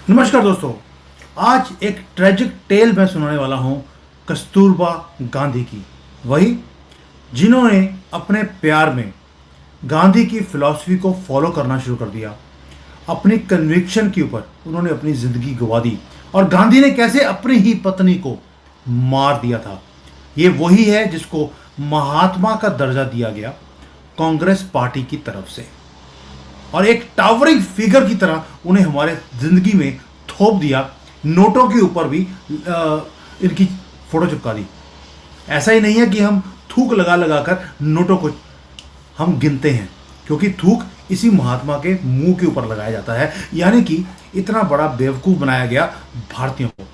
नमस्कार दोस्तों। आज एक ट्रेजिक टेल मैं सुनाने वाला हूं कस्तूरबा गांधी की। वही जिन्होंने अपने प्यार में गांधी की फिलॉसफी को फॉलो करना शुरू कर दिया। अपनी कन्विक्शन के ऊपर उन्होंने अपनी जिंदगी गंवा दी और गांधी ने कैसे अपनी ही पत्नी को मार दिया था। ये वही है जिसको महात्मा का दर्जा दिया गया कांग्रेस पार्टी की तरफ से, और एक टावरिंग फिगर की तरह उन्हें हमारे जिंदगी में थोप दिया। नोटों के ऊपर भी इनकी फोटो चिपका दी। ऐसा ही नहीं है कि हम थूक लगा लगा कर नोटों को हम गिनते हैं, क्योंकि थूक इसी महात्मा के मुंह के ऊपर लगाया जाता है। यानी कि इतना बड़ा बेवकूफ बनाया गया भारतीयों को।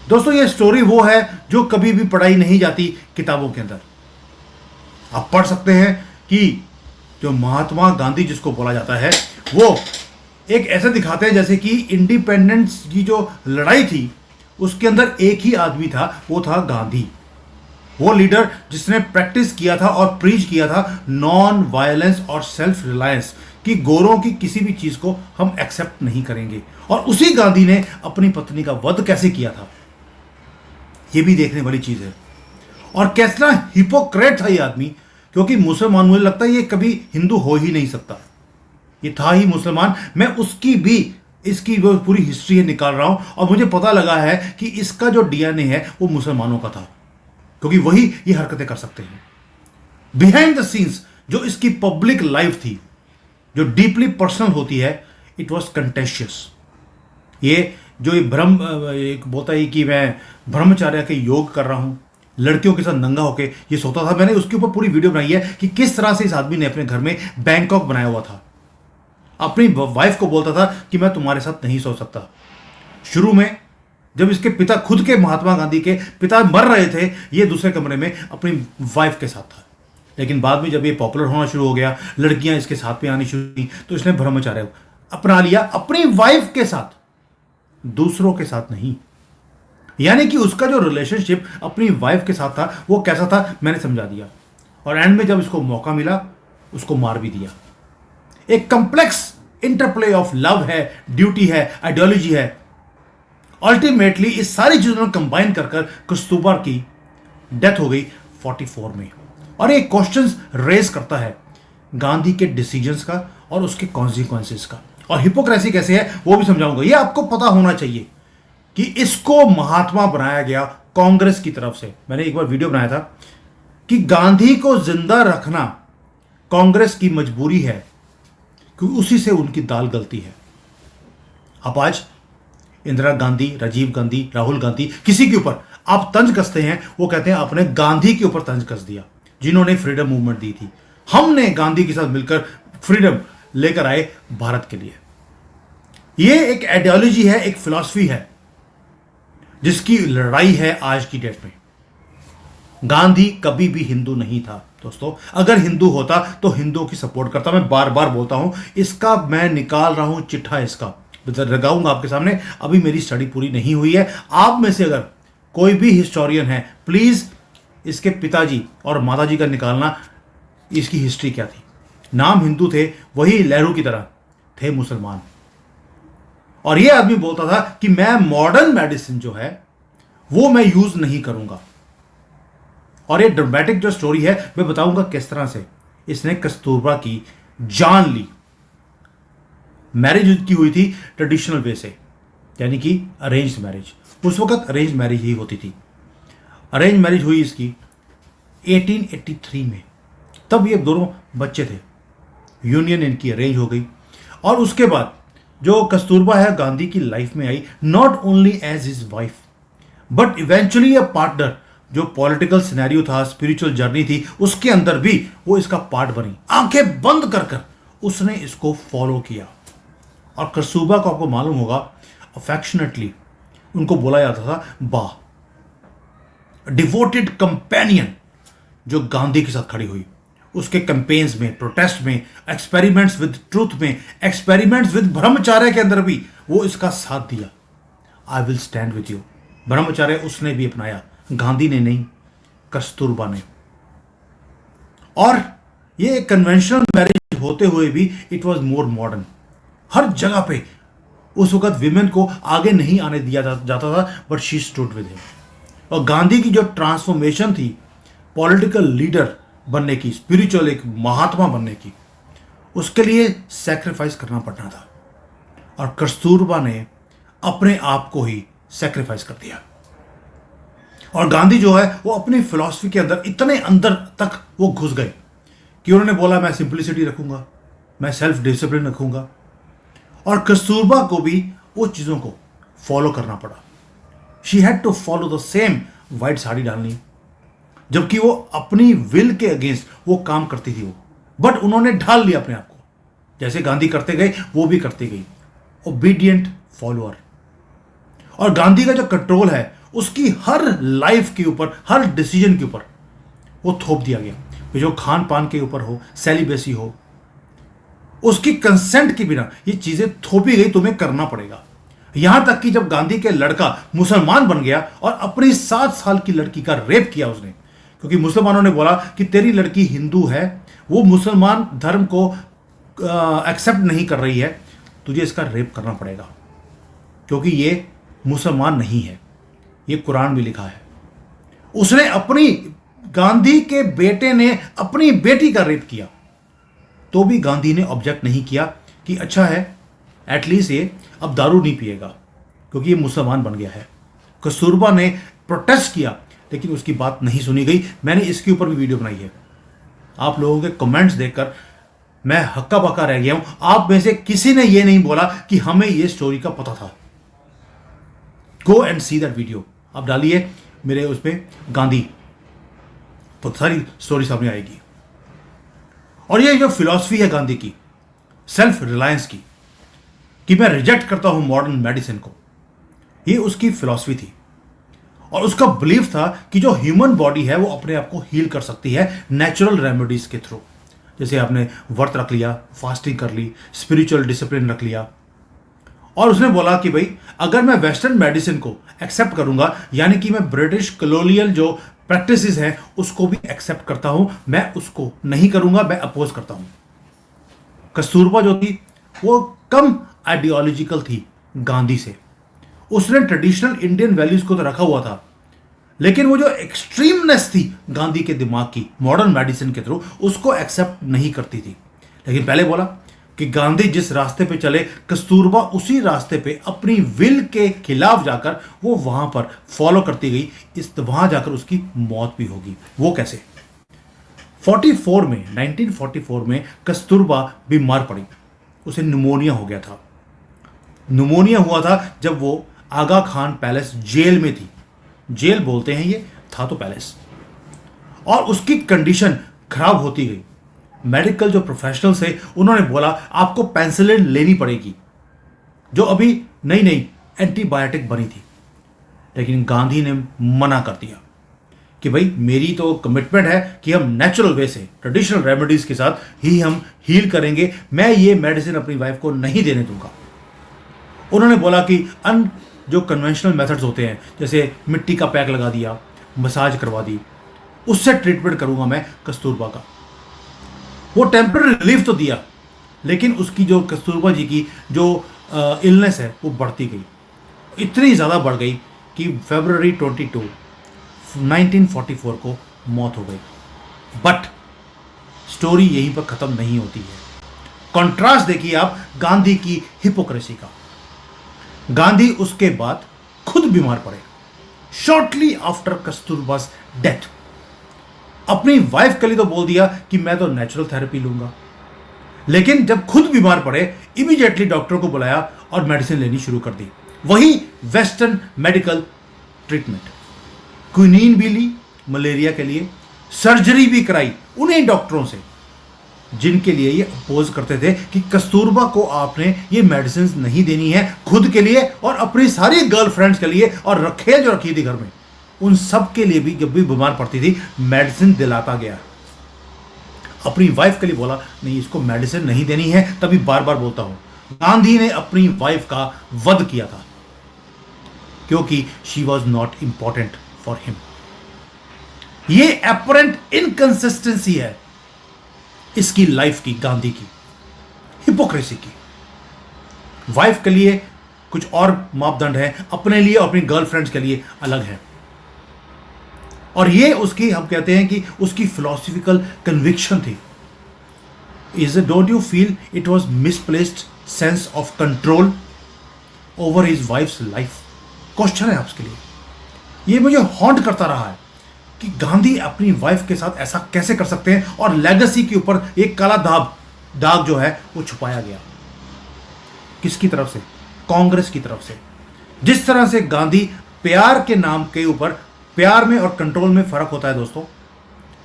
दोस्तों, ये स्टोरी वो है जो कभी भी पढ़ाई नहीं जाती किताबों के अंदर। आप पढ़ सकते हैं कि जो महात्मा गांधी जिसको बोला जाता है, वो एक ऐसा दिखाते हैं जैसे कि इंडिपेंडेंस की जो लड़ाई थी उसके अंदर एक ही आदमी था, वो था गांधी। वो लीडर जिसने प्रैक्टिस किया था और प्रीच किया था नॉन वायलेंस और सेल्फ रिलायंस, कि गोरों की किसी भी चीज को हम एक्सेप्ट नहीं करेंगे। और उसी गांधी ने अपनी पत्नी का वध कैसे किया था, ये भी देखने वाली चीज है। और कैसा हिपोक्रेट था ये आदमी, क्योंकि मुसलमान, मुझे लगता है ये कभी हिंदू हो ही नहीं सकता। ये था ही मुसलमान। मैं उसकी भी इसकी वो पूरी हिस्ट्री निकाल रहा हूं और मुझे पता लगा है कि इसका जो डीएनए है वो मुसलमानों का था, क्योंकि वही ये हरकतें कर सकते हैं। बिहाइंड द सीन्स जो इसकी पब्लिक लाइफ थी, जो डीपली पर्सनल होती है, इट वॉज कंटेशियस। ये जो ये एक बोलता है कि मैं ब्रह्मचार्य के योग कर रहा हूं, लड़कियों के साथ नंगा होके ये सोता था। मैंने उसके ऊपर पूरी वीडियो बनाई है कि किस तरह से इस आदमी ने अपने घर में बैंकॉक बनाया हुआ था। अपनी वाइफ को बोलता था कि मैं तुम्हारे साथ नहीं सो सकता। शुरू में जब इसके पिता, खुद के महात्मा गांधी के पिता मर रहे थे, ये दूसरे कमरे में अपनी वाइफ के साथ था। लेकिन बाद में जब ये पॉपुलर होना शुरू हो गया, लड़कियां इसके साथ में आनी शुरू हुई, तो इसने ब्रह्मचार्य अपना लिया अपनी वाइफ के साथ, दूसरों के साथ नहीं। यानी कि उसका जो रिलेशनशिप अपनी वाइफ के साथ था वो कैसा था मैंने समझा दिया। और एंड में जब इसको मौका मिला उसको मार भी दिया। एक कॉम्प्लेक्स इंटरप्ले ऑफ लव है, ड्यूटी है, आइडियोलॉजी है। अल्टीमेटली इस सारी चीजों को कंबाइन कर कस्तूरबा की डेथ हो गई 44 में। और ये क्वेश्चंस रेज करता है गांधी के डिसीजंस का और उसके कॉन्सिक्वेंसेस का। और हिपोक्रेसी कैसे है वो भी समझाऊंगा। ये आपको पता होना चाहिए कि इसको महात्मा बनाया गया कांग्रेस की तरफ से। मैंने एक बार वीडियो बनाया था कि गांधी को जिंदा रखना कांग्रेस की मजबूरी है, क्योंकि उसी से उनकी दाल गलती है। अब आज इंदिरा गांधी, राजीव गांधी, राहुल गांधी, किसी के ऊपर आप तंज कसते हैं, वो कहते हैं आपने गांधी के ऊपर तंज कस दिया, जिन्होंने फ्रीडम मूवमेंट दी थी। हमने गांधी के साथ मिलकर फ्रीडम लेकर आए भारत के लिए। ये एक आइडियोलॉजी है, एक फिलॉसफी है जिसकी लड़ाई है आज की डेट में। गांधी कभी भी हिंदू नहीं था दोस्तों। अगर हिंदू होता तो हिंदुओं की सपोर्ट करता। मैं बार बार बोलता हूं, इसका मैं निकाल रहा हूं चिट्ठा, इसका लगाऊंगा आपके सामने। अभी मेरी स्टडी पूरी नहीं हुई है। आप में से अगर कोई भी हिस्टोरियन है, प्लीज इसके पिताजी और माताजी का निकालना, इसकी हिस्ट्री क्या थी। नाम हिंदू थे, वही नेहरू की तरह थे मुसलमान। और यह आदमी बोलता था कि मैं मॉडर्न मेडिसिन जो है वो मैं यूज नहीं करूंगा। और ये ड्रामेटिक जो स्टोरी है मैं बताऊंगा किस तरह से इसने कस्तूरबा की जान ली। मैरिज की हुई थी ट्रेडिशनल वे से, यानी कि अरेंज मैरिज। उस वक्त अरेंज मैरिज ही होती थी। अरेंज मैरिज हुई इसकी 1883 में। तब ये दोनों बच्चे थे, यूनियन इनकी अरेंज हो गई। और उसके बाद जो कस्तूरबा है गांधी की लाइफ में आई, not only as his wife but eventually a partner. जो पॉलिटिकल सिनेरियो था, स्पिरिचुअल जर्नी थी, उसके अंदर भी वो इसका पार्ट बनी। आंखें बंद कर उसने इसको फॉलो किया। और कस्तूरबा को आपको मालूम होगा, अफेक्शनेटली उनको बोला जाता था बा, डिवोटेड कंपेनियन, जो गांधी के साथ खड़ी हुई। उसके कैंपेन्स में, प्रोटेस्ट में, एक्सपेरिमेंट्स विद ट्रूथ में, एक्सपेरिमेंट्स विद ब्रह्मचार्य के अंदर भी वो इसका साथ दिया। I will stand with you. ब्रह्मचार्य उसने भी अपनाया, गांधी ने नहीं, कस्तूरबा ने। और ये कन्वेंशनल मैरिज होते हुए भी इट वॉज मोर मॉडर्न। हर जगह पे उस वक्त विमेन को आगे नहीं आने दिया जाता था, but she stood with him. और गांधी की जो ट्रांसफॉर्मेशन थी पॉलिटिकल लीडर बनने की, स्पिरिचुअल एक महात्मा बनने की, उसके लिए सैक्रिफाइस करना पड़ना था। और कस्तूरबा ने अपने आप को ही सैक्रिफाइस कर दिया। और गांधी जो है वो अपनी फिलॉसफी के अंदर इतने अंदर तक वो घुस गए कि उन्होंने बोला मैं सिंप्लिसिटी रखूंगा, मैं सेल्फ डिसिप्लिन रखूंगा। और कस्तूरबा को भी वो चीज़ों को फॉलो करना पड़ा। She had to follow the same, white sari डालनी, जबकि वो अपनी विल के अगेंस्ट वो काम करती थी वो, बट उन्होंने ढाल लिया अपने आप को। जैसे गांधी करते गए वो भी करती गई, ओबीडियंट फॉलोअर। और गांधी का जो कंट्रोल है उसकी हर लाइफ के ऊपर, हर डिसीजन के ऊपर वो थोप दिया गया। जो खान पान के ऊपर हो, सेलिब्रेसी हो, उसकी कंसेंट के बिना ये चीजें थोपी गई, तुम्हें करना पड़ेगा। यहां तक कि जब गांधी के लड़का मुसलमान बन गया और अपनी 7 साल की लड़की का रेप किया उसने, क्योंकि मुसलमानों ने बोला कि तेरी लड़की हिंदू है, वो मुसलमान धर्म को एक्सेप्ट नहीं कर रही है, तुझे इसका रेप करना पड़ेगा, क्योंकि ये मुसलमान नहीं है, ये कुरान में लिखा है। उसने अपनी, गांधी के बेटे ने अपनी बेटी का रेप किया, तो भी गांधी ने ऑब्जेक्ट नहीं किया कि अच्छा है एटलीस्ट ये अब दारू नहीं पिएगा क्योंकि ये मुसलमान बन गया है। कस्तूरबा ने प्रोटेस्ट किया लेकिन उसकी बात नहीं सुनी गई। मैंने इसके ऊपर भी वीडियो बनाई है। आप लोगों के कमेंट्स देखकर मैं हक्का बक्का रह गया हूं। आप में से किसी ने ये नहीं बोला कि हमें ये स्टोरी का पता था। Go and see that video, आप डालिए मेरे उस पर गांधी, तो सारी स्टोरी सामने आएगी। और ये जो फिलॉसफी है गांधी की, सेल्फ रिलायंस की, कि मैं रिजेक्ट करता हूं मॉडर्न मेडिसिन को, ये उसकी फिलॉसफी थी। और उसका बिलीफ था कि जो ह्यूमन बॉडी है वो अपने आप को हील कर सकती है नेचुरल रेमेडीज के थ्रू। जैसे आपने व्रत रख लिया, फास्टिंग कर ली, स्पिरिचुअल डिसिप्लिन रख लिया। और उसने बोला कि भाई अगर मैं वेस्टर्न मेडिसिन को एक्सेप्ट करूंगा, यानी कि मैं ब्रिटिश कॉलोनियल जो प्रैक्टिसेस हैं उसको भी एक्सेप्ट करता हूं, मैं उसको नहीं करूंगा, मैं अपोज करता हूं। कस्तूरबा जो थी वो कम आइडियोलॉजिकल थी गांधी से। उसने ट्रेडिशनल इंडियन वैल्यूज को तो रखा हुआ था, लेकिन वो जो एक्सट्रीमनेस थी गांधी के दिमाग की मॉडर्न मेडिसिन के थ्रू, उसको एक्सेप्ट नहीं करती थी। लेकिन पहले बोला कि गांधी जिस रास्ते पे चले, कस्तूरबा उसी रास्ते पे अपनी विल के खिलाफ जाकर वो वहां पर फॉलो करती गई। वहां जाकर उसकी मौत भी होगी। वो कैसे? 1944 में कस्तूरबा बीमार पड़ी, उसे निमोनिया हो गया था। निमोनिया हुआ था जब वो आगा खान पैलेस जेल में थी। जेल बोलते हैं, ये था तो पैलेस। और उसकी कंडीशन खराब होती गई। मेडिकल जो प्रोफेशनल्स थे उन्होंने बोला आपको पेंसिलिन लेनी पड़ेगी, जो अभी नई नई एंटीबायोटिक बनी थी। लेकिन गांधी ने मना कर दिया कि भाई मेरी तो कमिटमेंट है कि हम नेचुरल वे से, ट्रेडिशनल रेमेडीज के साथ ही हम हील करेंगे, मैं ये मेडिसिन अपनी वाइफ को नहीं देने दूंगा। उन्होंने बोला कि जो कन्वेंशनल मेथड्स होते हैं, जैसे मिट्टी का पैक लगा दिया, मसाज करवा दी, उससे ट्रीटमेंट करूंगा मैं कस्तूरबा का। वो टेम्पररी रिलीफ तो दिया, लेकिन उसकी जो कस्तूरबा जी की जो इलनेस है वो बढ़ती गई, इतनी ज़्यादा बढ़ गई कि फरवरी 22, 1944 को मौत हो गई। बट स्टोरी यहीं पर ख़त्म नहीं होती है। कॉन्ट्रास्ट देखिए आप गांधी की हिपोक्रेसी का। गांधी उसके बाद खुद बीमार पड़े, शॉर्टली आफ्टर कस्तूरबा's डेथ। अपनी वाइफ के लिए तो बोल दिया कि मैं तो नेचुरल थेरेपी लूंगा, लेकिन जब खुद बीमार पड़े इमीडिएटली डॉक्टर को बुलाया और मेडिसिन लेनी शुरू कर दी। वही वेस्टर्न मेडिकल ट्रीटमेंट, क्विनीन भी ली मलेरिया के लिए, सर्जरी भी कराई उन्हीं डॉक्टरों से जिनके लिए ये अपोज करते थे कि कस्तूरबा को आपने ये मेडिसिन नहीं देनी है, खुद के लिए और अपनी सारी गर्लफ्रेंड्स के लिए, और रखेल जो रखी थी घर में उन सब के लिए भी जब भी बीमार पड़ती थी मेडिसिन दिलाता गया। अपनी वाइफ के लिए बोला नहीं इसको मेडिसिन नहीं देनी है, तभी बार बार बोलता हूं गांधी ने अपनी वाइफ का वध किया था क्योंकि she was not important for him. ये एपरेंट इनकंसिस्टेंसी है इसकी लाइफ की, गांधी की हिपोक्रेसी की। वाइफ के लिए कुछ और मापदंड है, अपने लिए और अपनी गर्लफ्रेंड्स के लिए अलग है। और ये उसकी, हम कहते हैं कि उसकी फिलोसफिकल कन्विक्शन थी। Is don't you feel it was misplaced sense of control over his wives life? Question है आपके लिए। ये मुझे हॉन्ट करता रहा है कि गांधी अपनी वाइफ के साथ ऐसा कैसे कर सकते हैं, और लेगेसी के ऊपर एक काला दाग जो है वो छुपाया गया। किसकी तरफ से? कांग्रेस की तरफ से। जिस तरह से गांधी प्यार के नाम के ऊपर, प्यार में और कंट्रोल में फर्क होता है दोस्तों,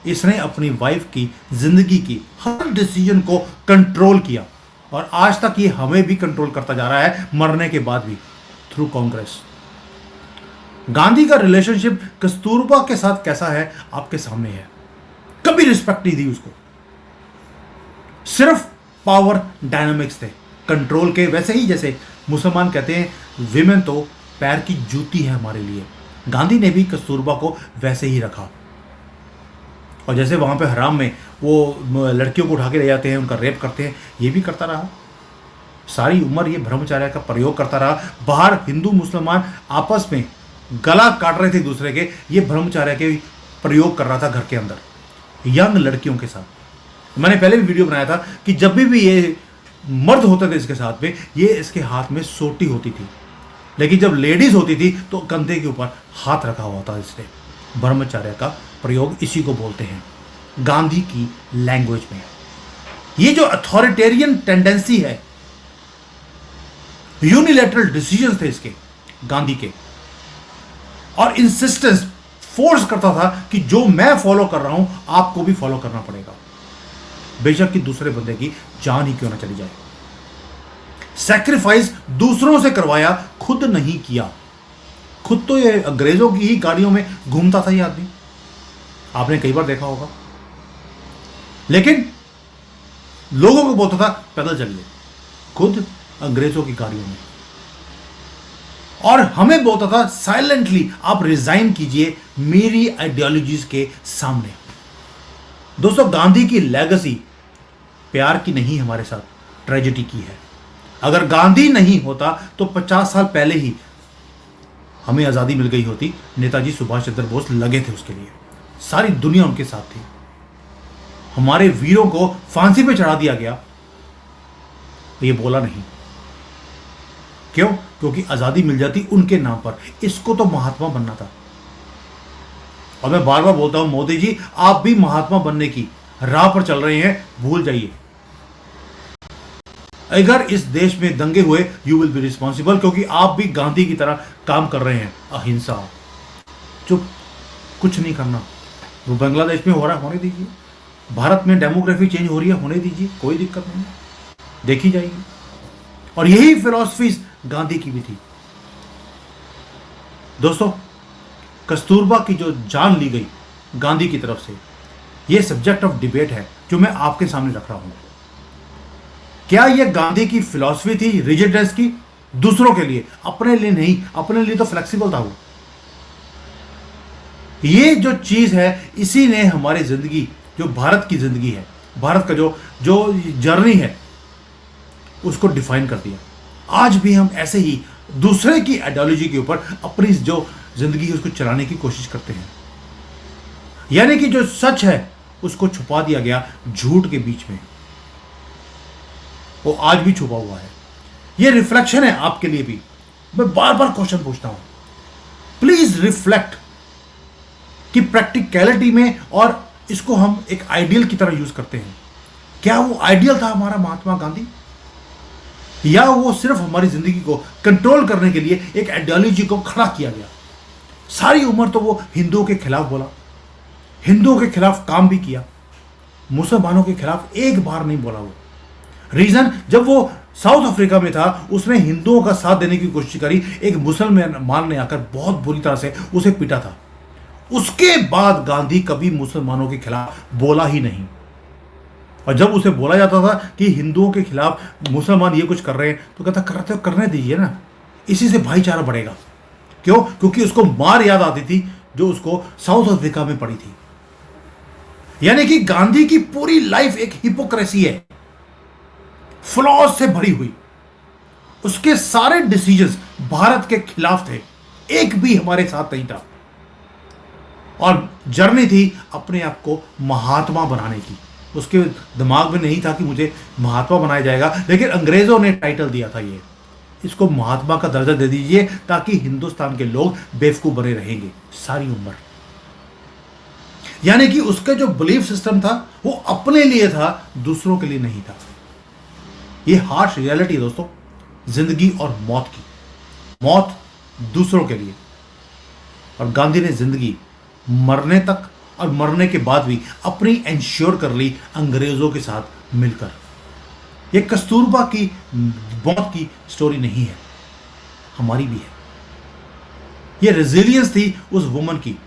इसने अपनी वाइफ की जिंदगी की हर डिसीजन को कंट्रोल किया, और आज तक ये हमें भी कंट्रोल करता जा रहा है, मरने के बाद भी, थ्रू कांग्रेस। गांधी का रिलेशनशिप कस्तूरबा के साथ कैसा है आपके सामने है। कभी रिस्पेक्ट नहीं दी उसको, सिर्फ पावर डायनामिक्स थे, कंट्रोल के। वैसे ही जैसे मुसलमान कहते हैं विमेन तो पैर की जूती है हमारे लिए, गांधी ने भी कस्तूरबा को वैसे ही रखा। और जैसे वहां पे हराम में वो लड़कियों को उठा के ले जाते हैं, उनका रेप करते हैं, ये भी करता रहा। सारी उम्र ये ब्रह्मचर्य का प्रयोग करता रहा। बाहर हिंदू मुसलमान आपस में गला काट रहे थे दूसरे के, ये ब्रह्मचर्य के प्रयोग कर रहा था घर के अंदर, यंग लड़कियों के साथ। मैंने पहले भी वीडियो बनाया था कि जब भी ये मर्द होते थे इसके साथ में, ये इसके हाथ में सोटी होती थी, लेकिन जब लेडीज होती थी तो कंधे के ऊपर हाथ रखा हुआ था। इसलिए ब्रह्मचर्य का प्रयोग इसी को बोलते हैं गांधी की लैंग्वेज में। ये जो अथॉरिटेरियन टेंडेंसी है, यूनिलैटरल डिसीजन थे इसके, गांधी के, और इंसिस्टेंस, फोर्स करता था कि जो मैं फॉलो कर रहा हूं आपको भी फॉलो करना पड़ेगा, बेशक कि दूसरे बंदे की जान ही क्यों ना चली जाए। सैक्रिफाइस दूसरों से करवाया, खुद नहीं किया। खुद तो ये अंग्रेजों की ही गाड़ियों में घूमता था ये आदमी, आपने कई बार देखा होगा, लेकिन लोगों को बोलता था पैदल चलिए, खुद अंग्रेजों की गाड़ियों में। और हमें बोलता था साइलेंटली आप रिजाइन कीजिए मेरी आइडियोलॉजीज के सामने। दोस्तों, गांधी की लेगेसी प्यार की नहीं, हमारे साथ ट्रेजेडी की है। अगर गांधी नहीं होता तो 50 साल पहले ही हमें आज़ादी मिल गई होती। नेताजी सुभाष चंद्र बोस लगे थे उसके लिए, सारी दुनिया उनके साथ थी। हमारे वीरों को फांसी पे चढ़ा दिया गया, ये बोला नहीं। क्यों? क्योंकि आज़ादी मिल जाती उनके नाम पर। इसको तो महात्मा बनना था। और मैं बार बार बोलता हूं, मोदी जी आप भी महात्मा बनने की राह पर चल रहे हैं, भूल जाइए। अगर इस देश में दंगे हुए, यू विल बी रिस्पॉन्सिबल, क्योंकि आप भी गांधी की तरह काम कर रहे हैं। अहिंसा, चुप, कुछ नहीं करना। वो बांग्लादेश में हो रहा है, होने दीजिए। भारत में डेमोग्राफी चेंज हो रही है, होने दीजिए, कोई दिक्कत नहीं, देखी जाएगी। और यही फिलॉसफी गांधी की भी थी। दोस्तों, कस्तूरबा की जो जान ली गई गांधी की तरफ से, यह सब्जेक्ट ऑफ डिबेट है जो मैं आपके सामने रख रहा हूं। क्या यह गांधी की फिलॉसफी थी रिजिडनेस की? दूसरों के लिए, अपने लिए नहीं। अपने लिए तो फ्लेक्सिबल था वो। ये जो चीज है, इसी ने हमारी जिंदगी, जो भारत की जिंदगी है, भारत का जो जर्नी है, उसको डिफाइन कर दिया। आज भी हम ऐसे ही दूसरे की आइडियोलॉजी के ऊपर अपनी जो जिंदगी है उसको चलाने की कोशिश करते हैं। यानी कि जो सच है उसको छुपा दिया गया झूठ के बीच में, वो आज भी छुपा हुआ है। ये रिफ्लेक्शन है आपके लिए भी। मैं बार बार क्वेश्चन पूछता हूं, प्लीज रिफ्लेक्ट कि प्रैक्टिकलिटी में, और इसको हम एक आइडियल की तरह यूज करते हैं। क्या वो आइडियल था हमारा महात्मा गांधी, या वो सिर्फ हमारी जिंदगी को कंट्रोल करने के लिए एक आइडियोलॉजी को खड़ा किया गया? सारी उम्र तो वो हिंदुओं के खिलाफ बोला, हिंदुओं के खिलाफ काम भी किया, मुसलमानों के खिलाफ एक बार नहीं बोला वो। रीजन, जब वो साउथ अफ्रीका में था, उसने हिंदुओं का साथ देने की कोशिश करी, एक मुसलमान ने आकर बहुत बुरी तरह से उसे पीटा था। उसके बाद गांधी कभी मुसलमानों के खिलाफ बोला ही नहीं। और जब उसे बोला जाता था कि हिंदुओं के खिलाफ मुसलमान ये कुछ कर रहे हैं, तो कहता करते हो, करने दीजिए ना, इसी से भाईचारा बढ़ेगा। क्यों? क्योंकि उसको मार याद आती थी जो उसको साउथ अफ्रीका में पड़ी थी। यानी कि गांधी की पूरी लाइफ एक हिपोक्रेसी है, फ्लॉज से भरी हुई। उसके सारे डिसीजंस भारत के खिलाफ थे, एक भी हमारे साथ नहीं था। और जर्नी थी अपने आप को महात्मा बनाने की। उसके दिमाग में नहीं था कि मुझे महात्मा बनाया जाएगा, लेकिन अंग्रेजों ने टाइटल दिया था, ये इसको महात्मा का दर्जा दे दीजिए ताकि हिंदुस्तान के लोग बेवकूफ बने रहेंगे सारी उम्र। यानी कि उसका जो बिलीफ सिस्टम था वो अपने लिए था, दूसरों के लिए नहीं था। ये हार्श रियलिटी है दोस्तों, जिंदगी और मौत की। मौत दूसरों के लिए, और गांधी ने जिंदगी मरने तक और मरने के बाद भी अपनी एंश्योर कर ली अंग्रेजों के साथ मिलकर। ये कस्तूरबा की मौत की स्टोरी नहीं है, हमारी भी है। ये रेजिलियंस थी उस वुमन की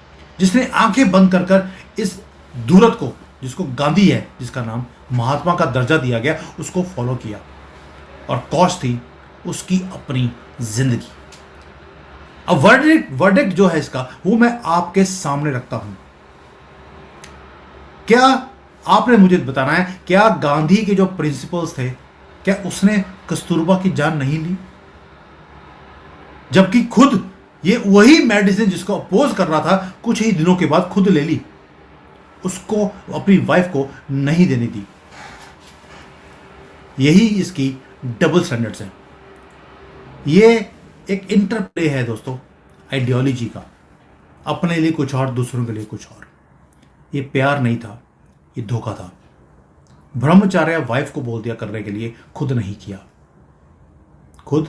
जिसने आंखें बंद कर कर इस धूरत को, जिसको गांधी है, जिसका नाम महात्मा का दर्जा दिया गया, उसको फॉलो किया। और कॉस्ट थी उसकी अपनी जिंदगी। अब वर्डिक्ट जो है इसका, वो मैं आपके सामने रखता हूं। क्या आपने मुझे बताना है, क्या गांधी के जो प्रिंसिपल्स थे, क्या उसने कस्तूरबा की जान नहीं ली? जबकि खुद ये वही मेडिसिन जिसको अपोज कर रहा था, कुछ ही दिनों के बाद खुद ले ली, उसको अपनी वाइफ को नहीं देने दी। यही इसकी डबल स्टैंडर्ड्स हैं। ये एक इंटरप्ले है दोस्तों आइडियोलॉजी का, अपने लिए कुछ और, दूसरों के लिए कुछ और। ये प्यार नहीं था, ये धोखा था। ब्रह्मचार्य वाइफ को बोल दिया करने के लिए, खुद नहीं किया। खुद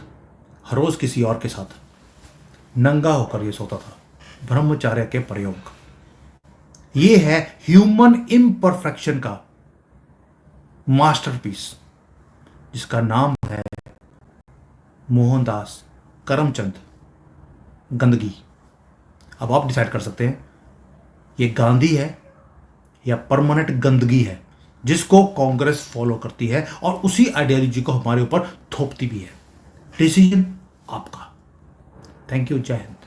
हर रोज किसी और के साथ नंगा होकर ये सोता था। ब्रह्मचार्य के प्रयोग, ये है ह्यूमन इम्परफेक्शन का मास्टरपीस, जिसका नाम है मोहनदास करमचंद गंदगी। अब आप डिसाइड कर सकते हैं ये गांधी है या परमानेंट गंदगी है, जिसको कांग्रेस फॉलो करती है और उसी आइडियोलॉजी को हमारे ऊपर थोपती भी है। डिसीजन आपका। थैंक यू, जय हिंद।